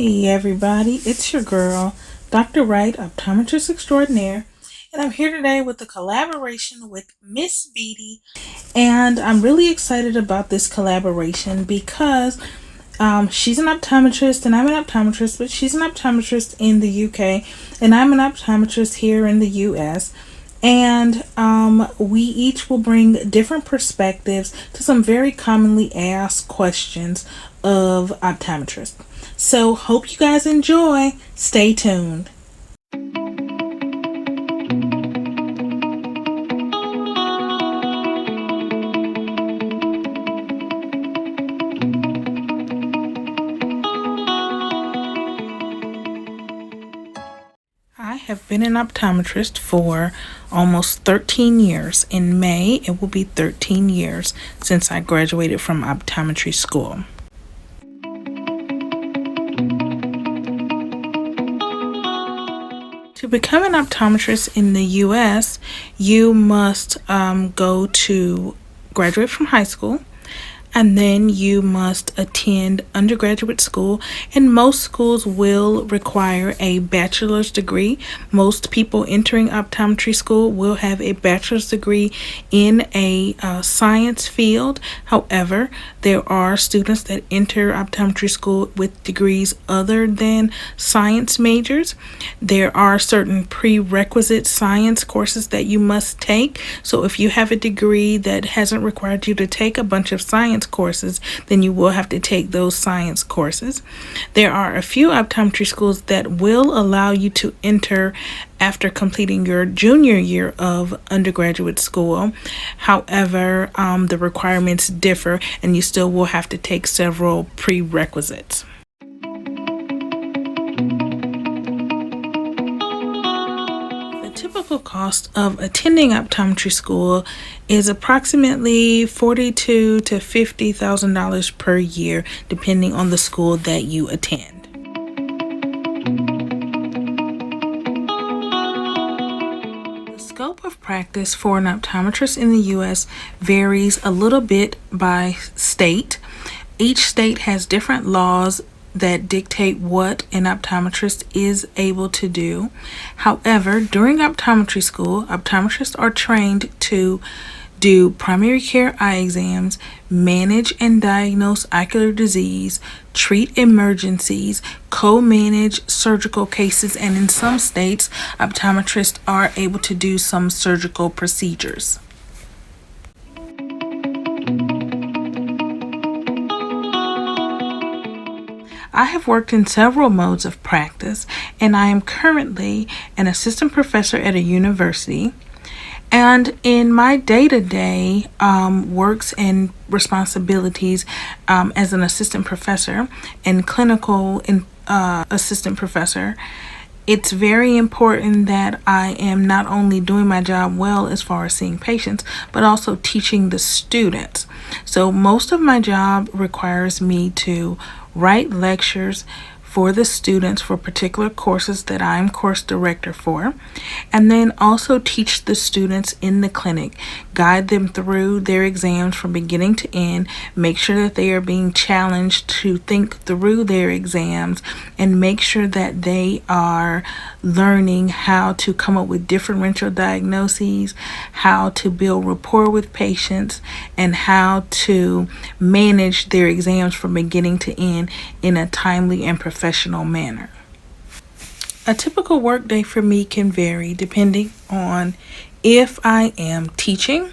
Hey everybody, it's your girl, Dr. Wright, Optometrist Extraordinaire, and I'm here today with a collaboration with Miss Beedie, and I'm really excited about this collaboration because she's an optometrist and I'm an optometrist, but she's an optometrist in the UK and I'm an optometrist here in the US. And we each will bring different perspectives to some very commonly asked questions of optometrists. So, hope you guys enjoy. Stay tuned. I have been an optometrist for almost 13 years. In May, it will be 13 years since I graduated from optometry school. To become an optometrist in the U.S., you must graduate from high school, and then you must attend undergraduate school, and most schools will require a bachelor's degree. Most people entering optometry school will have a bachelor's degree in a science field. However, there are students that enter optometry school with degrees other than science majors. There are certain prerequisite science courses that you must take. So if you have a degree that hasn't required you to take a bunch of science courses, then you will have to take those science courses. There are a few optometry schools that will allow you to enter after completing your junior year of undergraduate school. However, the requirements differ and you still will have to take several prerequisites. The typical cost of attending optometry school is approximately $42,000 to $50,000 per year, depending on the school that you attend. The scope of practice for an optometrist in the U.S. varies a little bit by state. Each state has different laws that dictate what an optometrist is able to do. However, during optometry school, optometrists are trained to do primary care eye exams, manage and diagnose ocular disease, treat emergencies, co-manage surgical cases, and in some states, optometrists are able to do some surgical procedures. I have worked in several modes of practice, and I am currently an assistant professor at a university. And in my day-to-day works and responsibilities as an assistant professor and clinical assistant professor, it's very important that I am not only doing my job well as far as seeing patients, but also teaching the students. So most of my job requires me to write lectures for the students for particular courses that I'm course director for, and then also teach the students in the clinic, guide them through their exams from beginning to end, make sure that they are being challenged to think through their exams, and make sure that they are learning how to come up with differential diagnoses, how to build rapport with patients, and how to manage their exams from beginning to end in a timely and professional manner. A typical workday for me can vary depending on if I am teaching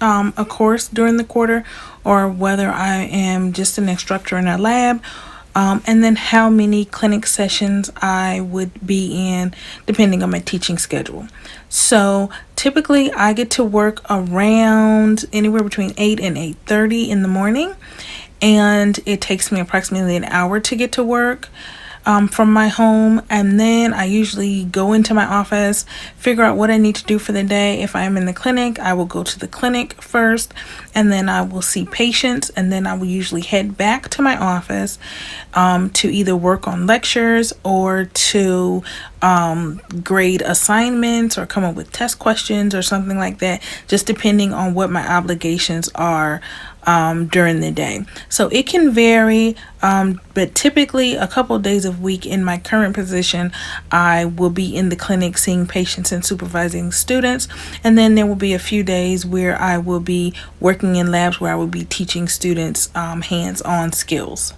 a course during the quarter or whether I am just an instructor in a lab, and then how many clinic sessions I would be in depending on my teaching schedule. So typically I get to work around anywhere between 8 and 8:30 in the morning, and it takes me approximately an hour to get to work from my home, and then I usually go into my office, figure out what I need to do for the day. If I'm in the clinic, I will go to the clinic first, and then I will see patients, and then I will usually head back to my office to either work on lectures or to grade assignments or come up with test questions or something like that, just depending on what my obligations are during the day. So it can vary, but typically a couple of days a week in my current position, I will be in the clinic seeing patients and supervising students. And then there will be a few days where I will be working in labs where I will be teaching students hands-on skills.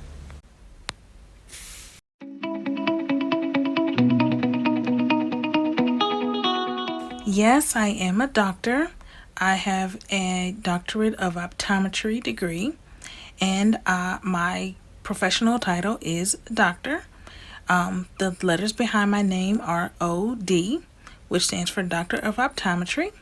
Yes, I am a doctor. I have a doctorate of optometry degree, and my professional title is doctor. The letters behind my name are OD, which stands for Doctor of Optometry.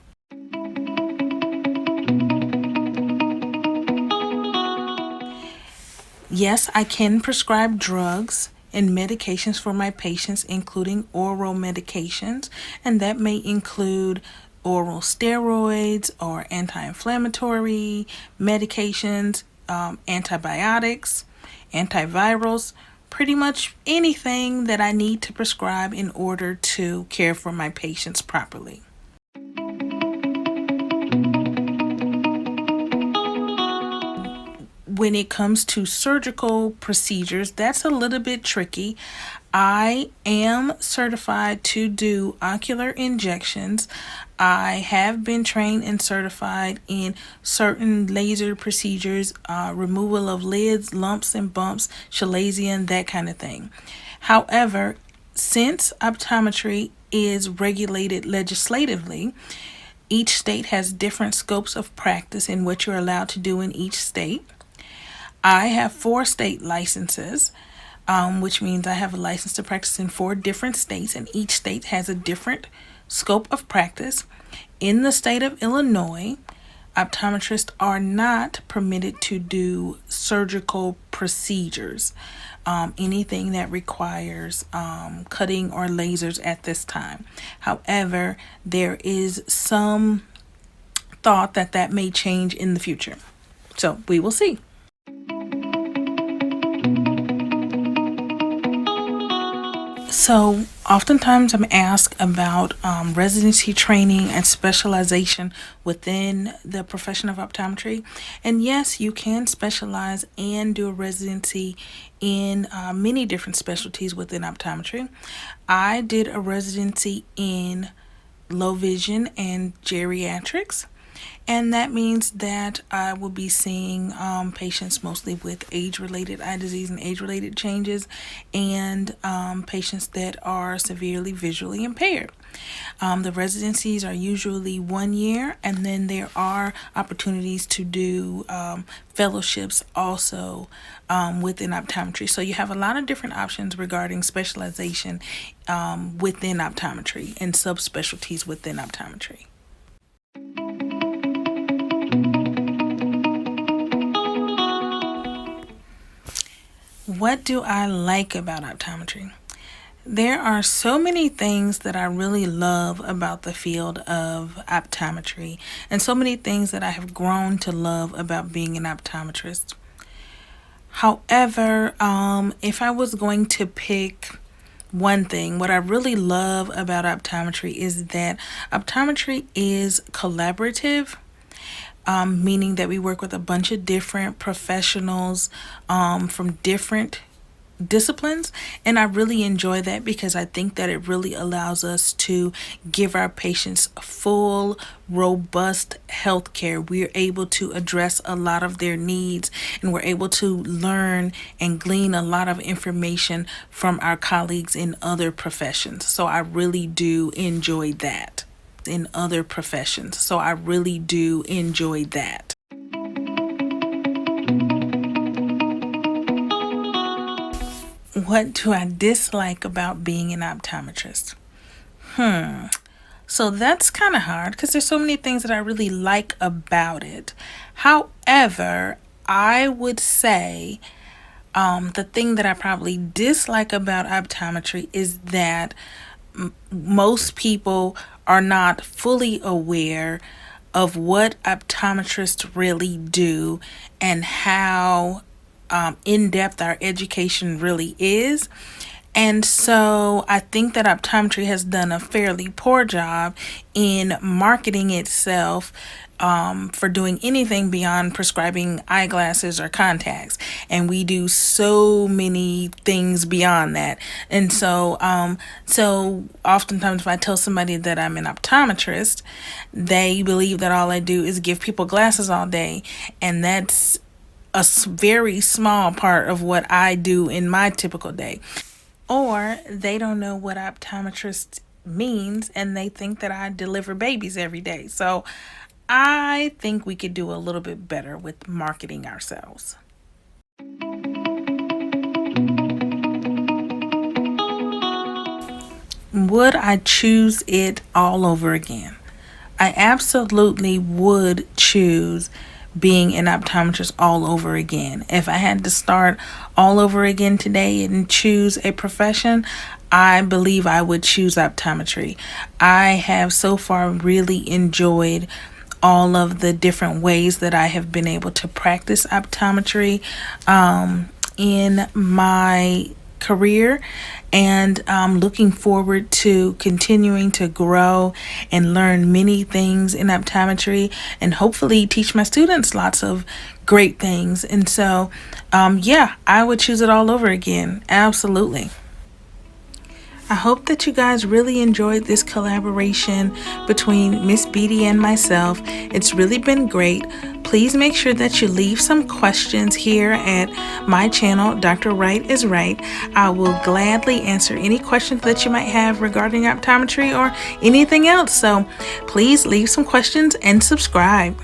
Yes, I can prescribe drugs and medications for my patients, including oral medications, and that may include oral steroids or anti-inflammatory medications, antibiotics, antivirals, pretty much anything that I need to prescribe in order to care for my patients properly. When it comes to surgical procedures, that's a little bit tricky. I am certified to do ocular injections. I have been trained and certified in certain laser procedures, removal of lids, lumps and bumps, chalazion, that kind of thing. However, since optometry is regulated legislatively, each state has different scopes of practice in what you're allowed to do in each state. I have 4 state licenses, which means I have a license to practice in 4 different states, and each state has a different scope of practice. In the state of Illinois, optometrists are not permitted to do surgical procedures, anything that requires cutting or lasers at this time. However, there is some thought that that may change in the future. So we will see. So oftentimes I'm asked about residency training and specialization within the profession of optometry. And yes, you can specialize and do a residency in many different specialties within optometry. I did a residency in low vision and geriatrics. And that means that I will be seeing patients mostly with age-related eye disease and age-related changes, and patients that are severely visually impaired. The residencies are usually 1 year, and then there are opportunities to do fellowships also within optometry. So you have a lot of different options regarding specialization within optometry and subspecialties within optometry. What do I like about optometry? There are so many things that I really love about the field of optometry, and so many things that I have grown to love about being an optometrist. However, if I was going to pick one thing, what I really love about optometry is that optometry is collaborative. Meaning that we work with a bunch of different professionals from different disciplines, and I really enjoy that because I think that it really allows us to give our patients full, robust health care. We're able to address a lot of their needs, and we're able to learn and glean a lot of information from our colleagues in other professions. So I really do enjoy that. In other professions. So I really do enjoy that. What do I dislike about being an optometrist? So that's kind of hard because there's so many things that I really like about it. However, I would say the thing that I probably dislike about optometry is that most people are not fully aware of what optometrists really do and how in-depth our education really is. And so I think that optometry has done a fairly poor job in marketing itself for doing anything beyond prescribing eyeglasses or contacts. And we do so many things beyond that. And so oftentimes if I tell somebody that I'm an optometrist, they believe that all I do is give people glasses all day. And that's a very small part of what I do in my typical day. Or they don't know what optometrist means and they think that I deliver babies every day. So I think we could do a little bit better with marketing ourselves. Would I choose it all over again? I absolutely would choose being an optometrist all over again. If I had to start all over again today and choose a profession, I believe I would choose optometry. I have so far really enjoyed all of the different ways that I have been able to practice optometry in my career, and I'm looking forward to continuing to grow and learn many things in optometry and hopefully teach my students lots of great things. And so yeah, I would choose it all over again. Absolutely. I hope that you guys really enjoyed this collaboration between Miss Beedie and myself. It's really been great. Please make sure that you leave some questions here at my channel, Dr. Wright is Right. I will gladly answer any questions that you might have regarding optometry or anything else. So please leave some questions and subscribe.